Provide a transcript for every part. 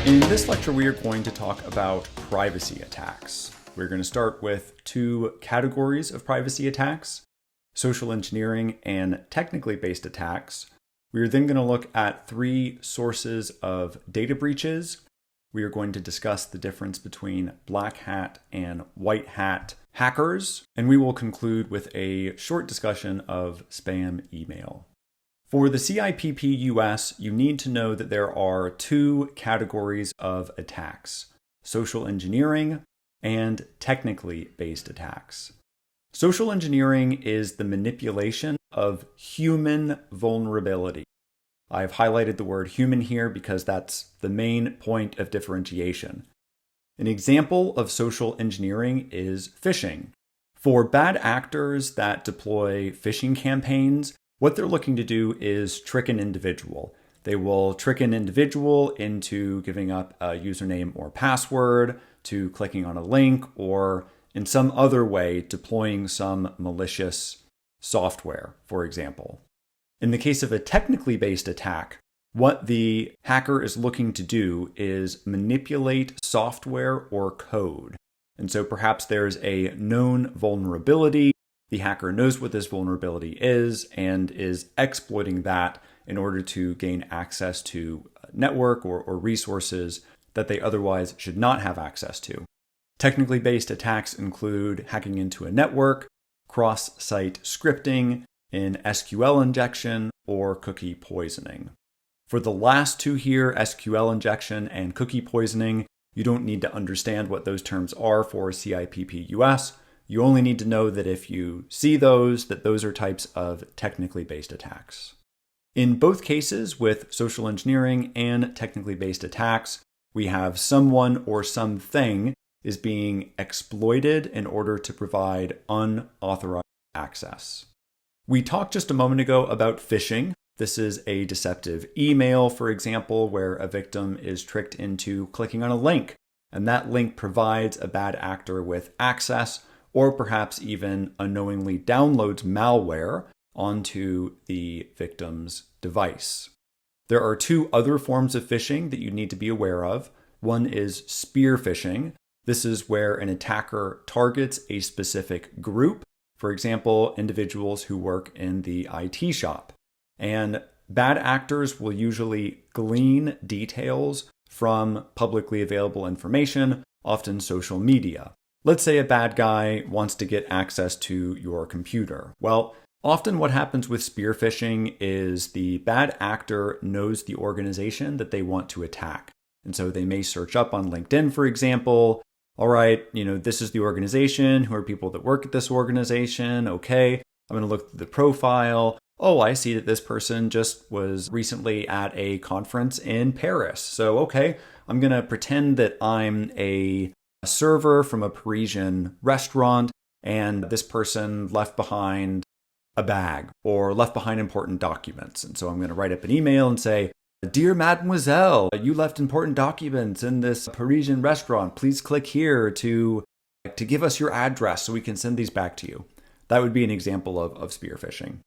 In this lecture, we are going to talk about privacy attacks. We're going to start with two categories of privacy attacks: social engineering and technically based attacks. We are then going to look at three sources of data breaches. We are going to discuss the difference between black hat and white hat hackers, and we will conclude with a short discussion of spam email. For the CIPP US, you need to know that there are two categories of attacks: social engineering and technically based attacks. Social engineering is the manipulation of human vulnerability. I've highlighted the word human here because that's the main point of differentiation. An example of social engineering is phishing. For bad actors that deploy phishing campaigns, what they're looking to do is trick an individual. They will trick an individual into giving up a username or password, to clicking on a link, or in some other way deploying some malicious software, for example. In the case of a technically based attack, what the hacker is looking to do is manipulate software or code. And so perhaps there's a known vulnerability. The hacker knows what this vulnerability is and is exploiting that in order to gain access to network or resources that they otherwise should not have access to. Technically based attacks include hacking into a network, cross-site scripting, an SQL injection, or cookie poisoning. For the last two here, SQL injection and cookie poisoning, you don't need to understand what those terms are for CIPP US. You only need to know that if you see those, that those are types of technically based attacks. In both cases, with social engineering and technically based attacks, we have someone or something is being exploited in order to provide unauthorized access. We talked just a moment ago about phishing. This is a deceptive email, for example, where a victim is tricked into clicking on a link, and that link provides a bad actor with access, or perhaps even unknowingly downloads malware onto the victim's device. There are two other forms of phishing that you need to be aware of. One is spear phishing. This is where an attacker targets a specific group, for example, individuals who work in the IT shop. And bad actors will usually glean details from publicly available information, often social media. Let's say a bad guy wants to get access to your computer. Well, often what happens with spear phishing is the bad actor knows the organization that they want to attack. And so they may search up on LinkedIn, for example. All right, this is the organization. Who are people that work at this organization? Okay, I'm going to look at the profile. Oh, I see that this person just was recently at a conference in Paris. So, okay, I'm going to pretend that I'm a server from a Parisian restaurant, and this person left behind a bag or left behind important documents. And so I'm going to write up an email and say, "Dear Mademoiselle, you left important documents in this Parisian restaurant. Please click here to give us your address so we can send these back to you." That would be an example of spear phishing.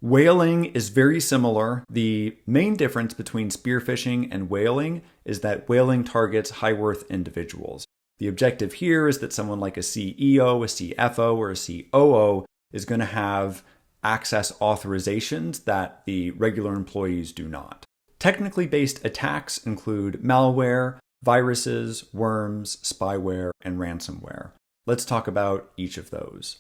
Whaling is very similar. The main difference between spear phishing and whaling is that whaling targets high-worth individuals. The objective here is that someone like a CEO, a CFO, or a COO is going to have access authorizations that the regular employees do not. Technically based attacks include malware, viruses, worms, spyware, and ransomware. Let's talk about each of those.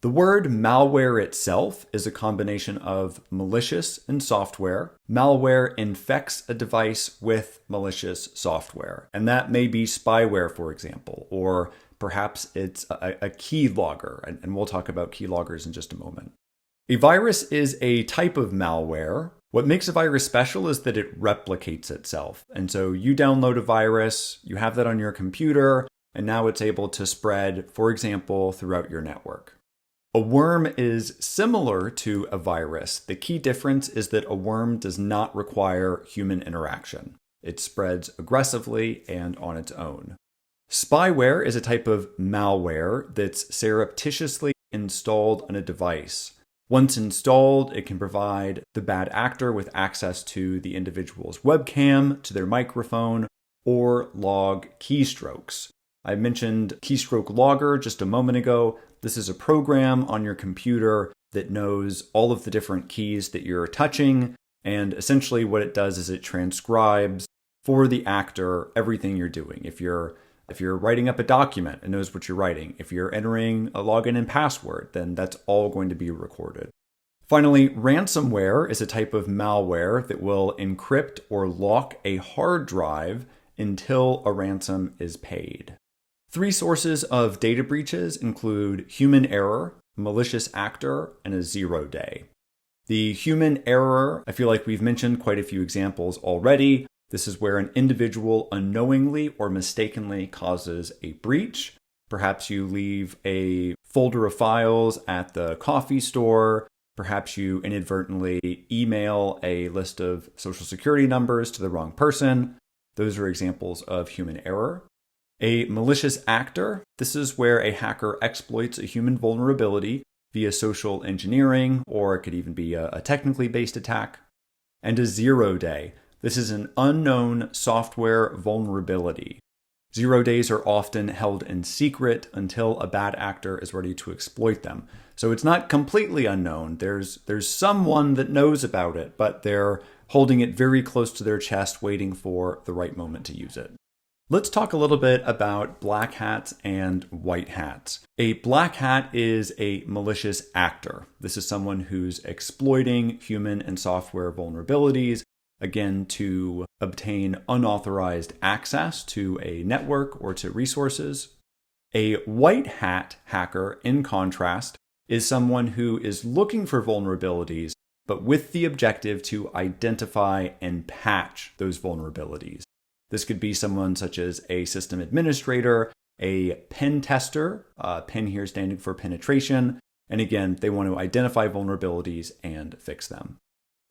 The word malware itself is a combination of malicious and software. Malware infects a device with malicious software, and that may be spyware, for example, or perhaps it's a keylogger, and we'll talk about keyloggers in just a moment. A virus is a type of malware. What makes a virus special is that it replicates itself. And so you download a virus, you have that on your computer, and now it's able to spread, for example, throughout your network. A worm is similar to a virus. The key difference is that a worm does not require human interaction. It spreads aggressively and on its own. Spyware is a type of malware that's surreptitiously installed on a device. Once installed, it can provide the bad actor with access to the individual's webcam, to their microphone, or log keystrokes. I mentioned Keystroke Logger just a moment ago. This is a program on your computer that knows all of the different keys that you're touching, and essentially what it does is it transcribes for the actor everything you're doing. If you're writing up a document, it knows what you're writing. If you're entering a login and password, then that's all going to be recorded. Finally, ransomware is a type of malware that will encrypt or lock a hard drive until a ransom is paid. 3 sources of data breaches include human error, malicious actor, and a 0-day. The human error, I feel like we've mentioned quite a few examples already. This is where an individual unknowingly or mistakenly causes a breach. Perhaps you leave a folder of files at the coffee store. Perhaps you inadvertently email a list of social security numbers to the wrong person. Those are examples of human error. A malicious actor, this is where a hacker exploits a human vulnerability via social engineering, or it could even be a technically based attack. And a 0-day, this is an unknown software vulnerability. 0 days are often held in secret until a bad actor is ready to exploit them. So it's not completely unknown. There's someone that knows about it, but they're holding it very close to their chest, waiting for the right moment to use it. Let's talk a little bit about black hats and white hats. A black hat is a malicious actor. This is someone who's exploiting human and software vulnerabilities, again, to obtain unauthorized access to a network or to resources. A white hat hacker, in contrast, is someone who is looking for vulnerabilities, but with the objective to identify and patch those vulnerabilities. This could be someone such as a system administrator, a pen tester, pen here standing for penetration, and again, they want to identify vulnerabilities and fix them.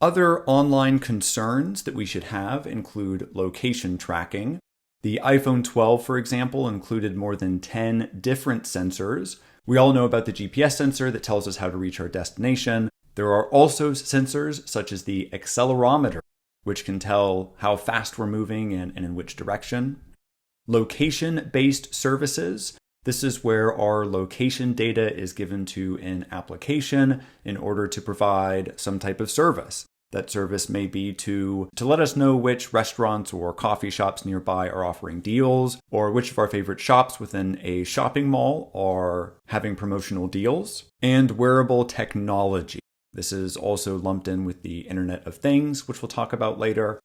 Other online concerns that we should have include location tracking. The iPhone 12, for example, included more than 10 different sensors. We all know about the GPS sensor that tells us how to reach our destination. There are also sensors such as the accelerometer, which can tell how fast we're moving and in which direction. Location-based services. This is where our location data is given to an application in order to provide some type of service. That service may be to let us know which restaurants or coffee shops nearby are offering deals, or which of our favorite shops within a shopping mall are having promotional deals. And wearable technology. This is also lumped in with the Internet of Things, which we'll talk about later.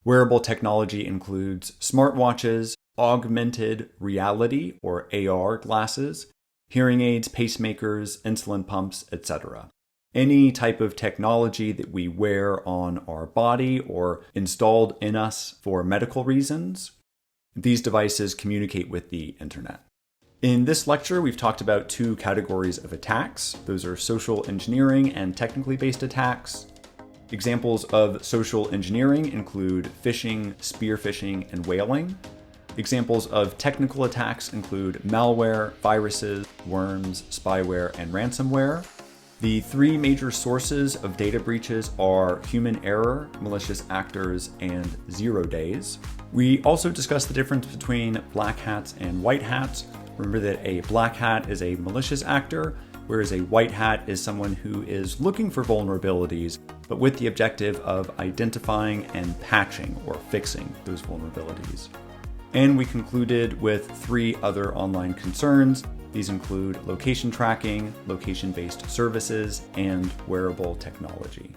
Wearable technology includes smartwatches, augmented reality or AR glasses, hearing aids, pacemakers, insulin pumps, etc. Any type of technology that we wear on our body or installed in us for medical reasons, these devices communicate with the internet. In this lecture, we've talked about 2 categories of attacks. Those are social engineering and technically based attacks. Examples of social engineering include phishing, spear phishing, and whaling. Examples of technical attacks include malware, viruses, worms, spyware, and ransomware. The 3 major sources of data breaches are human error, malicious actors, and 0 days. We also discussed the difference between black hats and white hats. Remember that a black hat is a malicious actor, whereas a white hat is someone who is looking for vulnerabilities, but with the objective of identifying and patching or fixing those vulnerabilities. And we concluded with 3 other online concerns. These include location tracking, location-based services, and wearable technology.